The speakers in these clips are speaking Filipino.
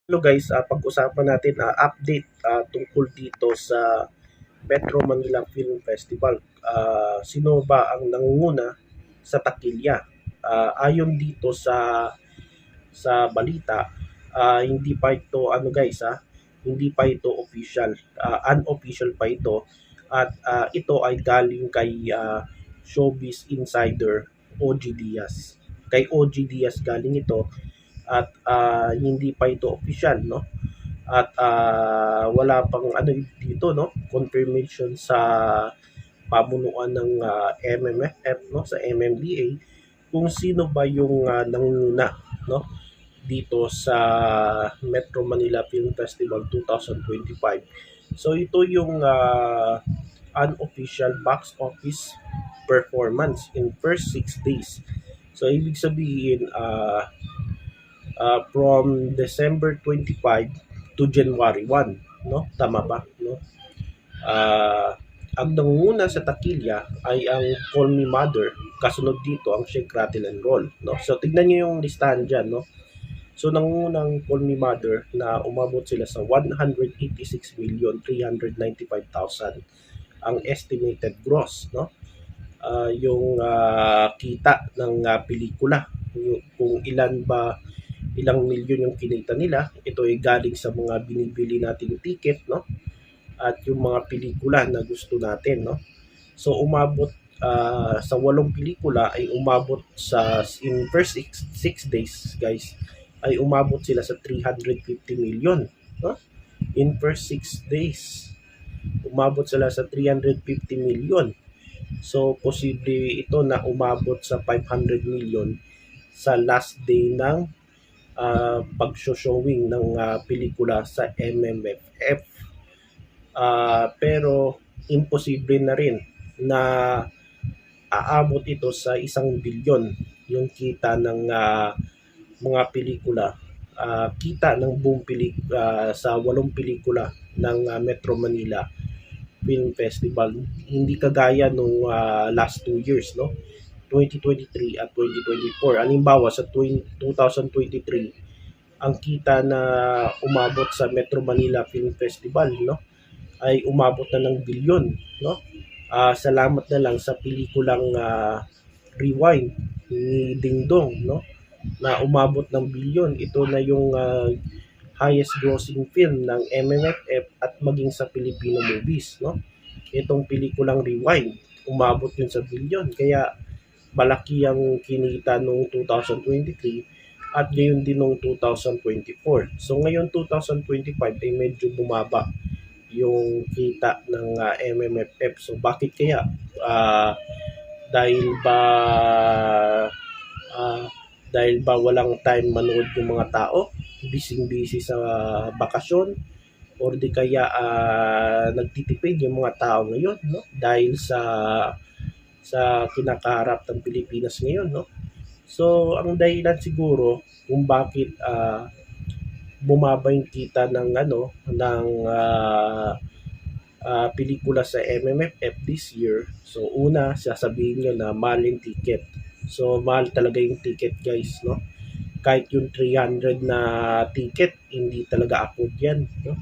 Hello guys, pag-usapan natin update tungkol dito sa Metro Manila Film Festival. Sino ba ang nangunguna sa takilya? Ayon dito sa balita, hindi pa ito hindi pa ito official, unofficial pa ito at ito ay galing kay Showbiz Insider OG Diaz. Kay OG Diaz galing ito at hindi pa ito official, no? At wala pang ano dito, no, confirmation sa pamunuan ng MMFF, no, sa MMDA kung sino ba yung nanguna, no, dito sa Metro Manila Film Festival 2025. So ito yung unofficial box office performance in first 6 days. So ibig sabihin from December 25 to January 1, no? Tama ba, no? Ang nangunguna sa takilya ay ang Call Me Mother, kasunod dito ang Shake Rattle and Roll, no? So tignan niyo yung listahan diyan, no? So nangungunang Call Me Mother na umabot sila sa 186,395,000 ang estimated gross, no? Yung kita ng pelikula, yung, kung ilang milyon yung kinita nila. Ito ay galing sa mga binibili nating ticket, no? At yung mga pelikula na gusto natin, no? So umabot sa 8 pelikula ay umabot in first 6 days, guys, ay umabot sila sa 350 million, no? In first 6 days, umabot sila sa 350 million. So posible ito na umabot sa 500 million sa last day ng pag-showing ng pelikula sa MMFF. Pero imposible na rin na aabot ito sa 1 bilyon yung kita ng mga pelikula. Kita ng buong sa 8 pelikula ng Metro Manila Film Festival. Hindi kagaya nung last 2 years, no? 2023 at 2024. Halimbawa sa 2023, ang kita na umabot sa Metro Manila Film Festival, no, ay umabot na ng bilyon, no? Salamat na lang sa pelikulang Rewind ni Dingdong, no, na umabot ng bilyon. Ito na yung highest grossing film ng MMFF at maging sa Filipino movies, no? Itong pelikulang Rewind, umabot yun sa bilyon. Kaya malaki ang kinita noong 2023 at ngayon din noong 2024. So ngayon 2025 ay medyo bumaba yung kita ng MMFF. So bakit kaya? Dahil ba dahil ba walang time manood yung mga tao? Busy sa bakasyon? Or di kaya nagtitipid yung mga tao ngayon, no? Dahil sa kinakaharap ng Pilipinas ngayon, no? So ang dahilan siguro kung bakit bumaba yung kita ng pelikula sa MMFF this year. So una, sasabihin nyo na mahal yung ticket. So mahal talaga yung ticket, guys, no? Kahit yung 300 na ticket, hindi talaga afford yan, no?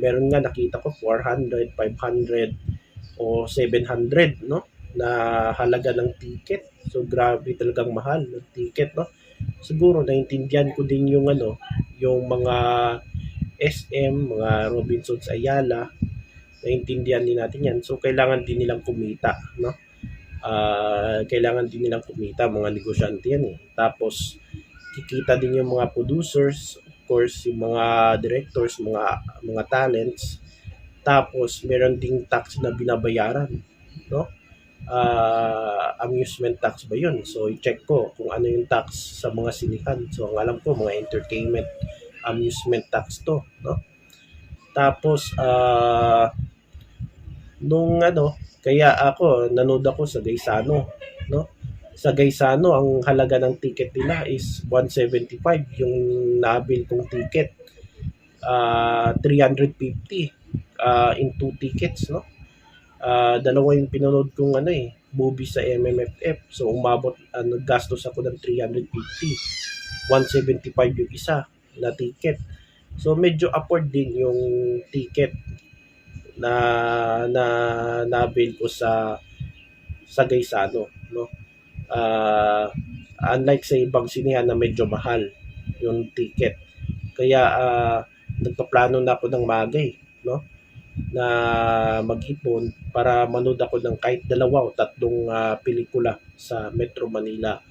Meron nga nakita ko 400, 500 o 700, no, na halaga ng ticket. So grabe talagang mahal ng ticket, no? Siguro naintindihan ko din yung yung mga SM, mga Robinsons Ayala, naintindihan din natin yan. So kailangan din nilang kumita, no? Kailangan din nilang kumita, mga negosyante yan eh. Tapos kikita din yung mga producers, of course, yung mga directors, mga talents. Tapos meron ding tax na binabayaran, no? Amusement tax ba yun? So i-check ko kung ano yung tax sa mga sinihan. So ang alam ko, mga entertainment amusement tax to, no? Tapos kaya ako nanood ako sa Gaisano, no? Sa Gaisano ang halaga ng ticket nila is 175 yung nabil kong ticket. 350 in 2 tickets, no? Dalawa yung pinanood kong movie sa MMFF. So umabot, naggastos ako ng 350. 175 yung isa na ticket. So medyo upward din yung ticket na na nabil ko sa Gaisano, no? Ah, Unlike sa ibang sinihan na medyo mahal yung ticket. Kaya nagpaplano na ako ng magay, no? Na mag-ipon para manood ako ng kahit dalawa o tatlong pelikula sa Metro Manila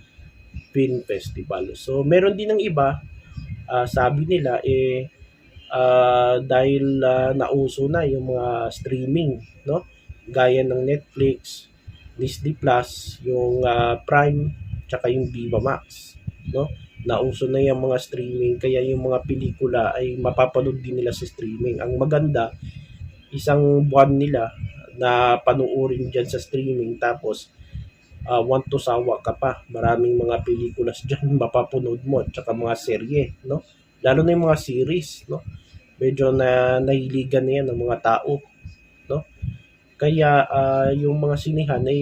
Film Festival. So meron din ng iba, sabi nila dahil nauso na yung mga streaming, no? Gaya ng Netflix, Disney Plus, yung Prime, tsaka yung Viva Max, no? Nauso na yung mga streaming kaya yung mga pelikula ay mapapanood din nila sa streaming. Ang maganda, isang buwan nila na panuorin dyan sa streaming tapos want to sawa ka pa. Maraming mga pelikulas dyan mapapanood mo tsaka mga serye, no? Lalo na yung mga series, no? Medyo na nahiligan na yan ng mga tao, no? Kaya yung mga sinihan ay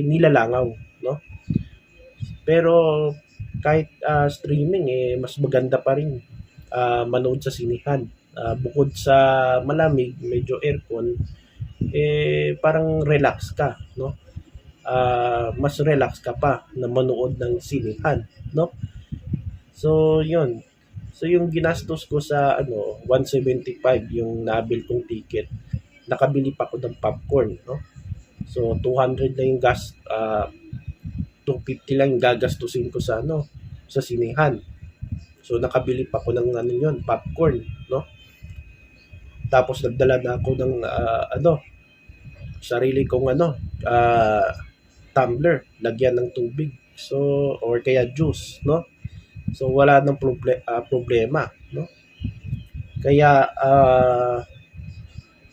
nilalangaw, no? Pero kahit streaming mas maganda pa rin manood sa sinihan. Bukod sa malamig, medyo aircon, parang relax ka, no? Mas relax ka pa na manood ng sinihan, no? So, yun. So, yung ginastos ko sa 175 yung nabil kong ticket. Nakabili pa ako ng popcorn, no? So, 200 lang yung 250 lang yung gagastusin ko sa sa sinihan. So, nakabili pa ako ng yun, popcorn, no? Tapos nagdala na ako ng sarili kong tumbler, lagyan ng tubig. So, or kaya juice, no? So, wala nang problema, no? Kaya,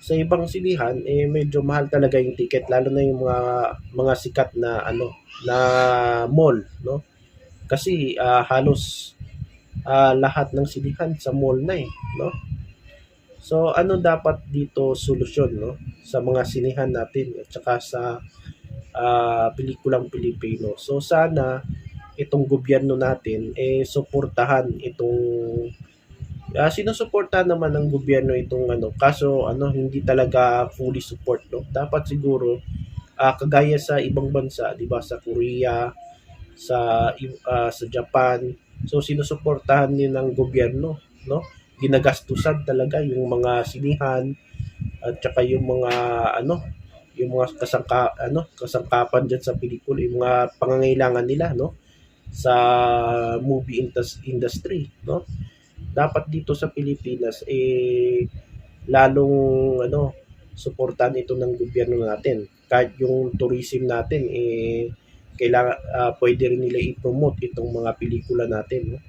sa ibang sinihan, medyo mahal talaga yung ticket, lalo na yung mga sikat na, na mall, no? Kasi, halos, lahat ng sinihan sa mall na no? So, ano dapat dito solusyon, no? Sa mga sinihan natin at saka sa pelikulang Pilipino. So sana itong gobyerno natin suportahan itong sinusuportahan naman ng gobyerno itong kaso hindi talaga fully support, no. Dapat siguro kagaya sa ibang bansa, 'di ba, sa Korea, sa Japan, so sinusuportahan din ng gobyerno, no. Ginagastusan talaga yung mga sinihan at saka yung mga yung mga kasangkapan diyan sa pelikula, yung mga pangangailangan nila, no, sa movie industry, no. Dapat dito sa Pilipinas lalong suportahan ito ng gobyerno natin. Kahit yung tourism natin kailangan pwede rin nila i-promote itong mga pelikula natin, no.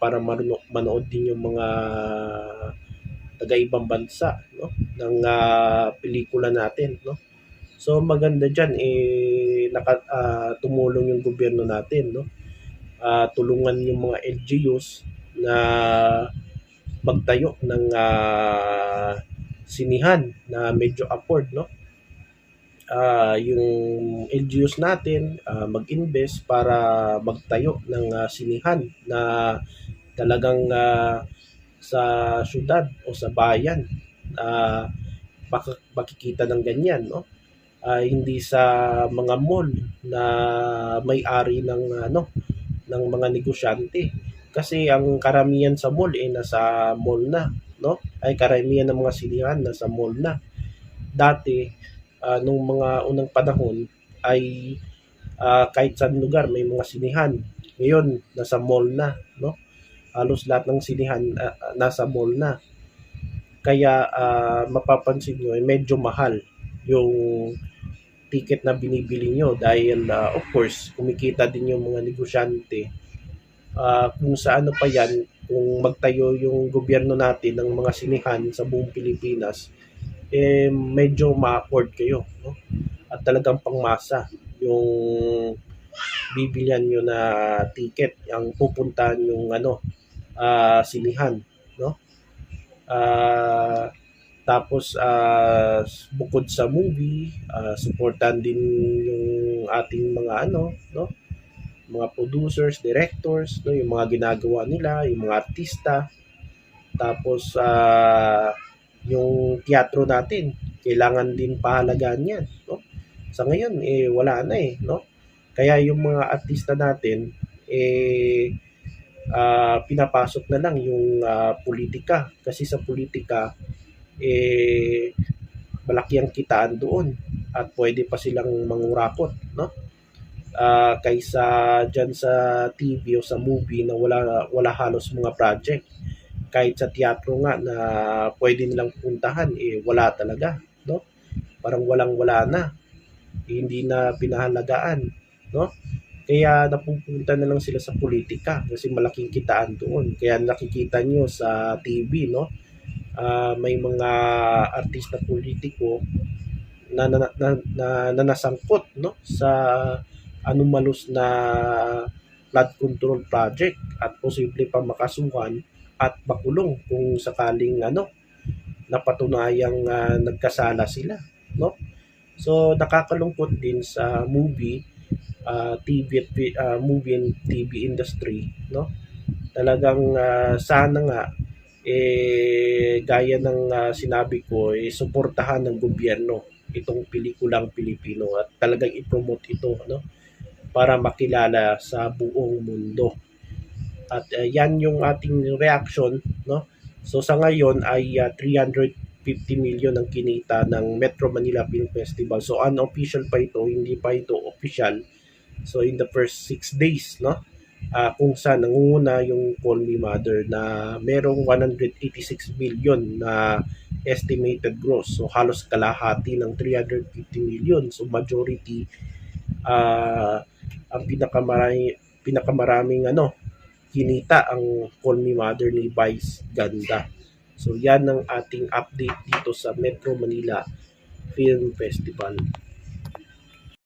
Para manood din yung mga taga-ibang bansa, no, ng pelikula natin, no. So maganda diyan tumulong yung gobyerno natin, no. Tulungan yung mga LGUs na magtayo ng sinihan na medyo afford, no. Yung LGUs natin mag-invest para magtayo ng sinihan na talagang sa syudad o sa bayan makikita ng ganyan, no. Hindi sa mga mall na may-ari ng ng mga negosyante. Kasi ang karamihan sa mall nasa mall na, no? Ay karamihan ng mga sinihan nasa mall na. Dati nung mga unang panahon ay kahit saan lugar may mga sinihan. Ngayon nasa mall na, no? Halos lahat ng sinihan nasa mall na. Kaya mapapansin nyo medyo mahal yung ticket na binibili nyo dahil of course kumikita din yung mga negosyante. Kung sa pa yan, kung magtayo yung gobyerno natin ng mga sinihan sa buong Pilipinas, medyo ma-afford kayo, no? At talagang pangmasa yung bibilihan nyo na ticket, ang pupuntahan yung sinihan, no? Tapos bukod sa movie, suportahan din yung ating mga no, mga producers, directors, no, yung mga ginagawa nila, yung mga artista. Tapos yung teatro natin, kailangan din pahalagaan 'yan, no? Sa ngayon wala na no. Kaya yung mga artista natin pinapasok na lang yung politika kasi sa politika eh malaki ang kitaan doon at pwede pa silang mangurakot, no? Kaysa dyan sa TV o sa movie na wala halos mga project. Kahit sa teatro nga na pwede nilang puntahan, wala talaga, no? Parang walang-wala na. Hindi na pinahalagaan, no? Kaya napupunta na lang sila sa politika kasi malaking kitaan doon. Kaya nakikita nyo sa TV, no? May mga artista politiko na nasangkot, no? Sa anomalous na flood control project at posible pa makasuhan at makulong kung sakaling napatunayang nagkasala sila, no? So nakakalungkot din sa movie and TV industry, no? Talagang sana nga gaya ng sinabi ko, suportahan ng gobyerno itong pelikulang Pilipino at talagang i-promote ito, no? Para makilala sa buong mundo. At yan yung ating reaction, no? So sa ngayon ay 350 million ang kinita ng Metro Manila Film Festival. So unofficial pa ito, hindi pa ito official. So in the first 6 days, no? Kung saan nangunguna yung Call Me Mother na merong 186 billion na estimated gross. So halos kalahati ng 350 million. So majority ang pinakamaraming kinita ang Call Me Mother ni Vice Ganda. So yan ang ating update dito sa Metro Manila Film Festival.